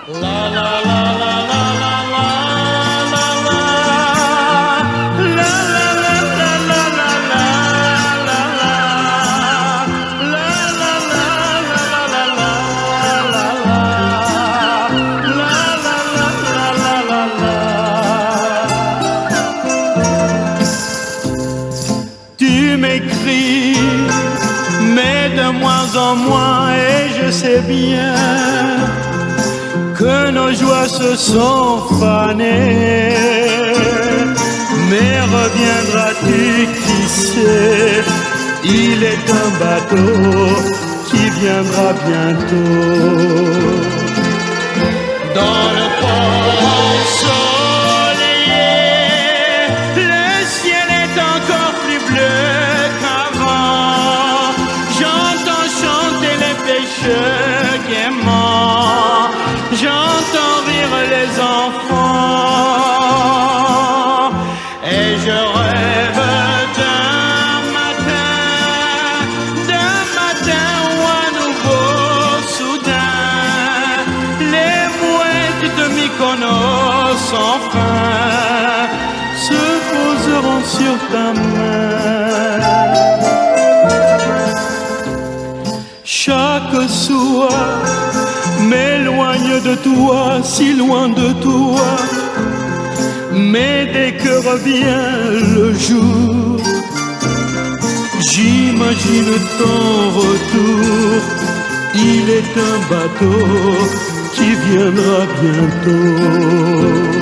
Tu m'écris, mais de moins en moins, et je sais bien que nos joies se sont fanées. Mais reviendras-tu, qui sait, il est un bateau qui viendra bientôt. Dans le port ensoleillé, le ciel est encore plus bleu qu'avant. J'entends chanter les pêcheurs gaiement, j'entends rire les enfants, et je rêve d'un matin où à nouveau soudain les mouettes de Mykonos sans fin se poseront sur ta main. Chaque soir m'éloigne de toi, si loin de toi, mais dès que revient le jour, j'imagine ton retour. Il est un bateau qui viendra bientôt.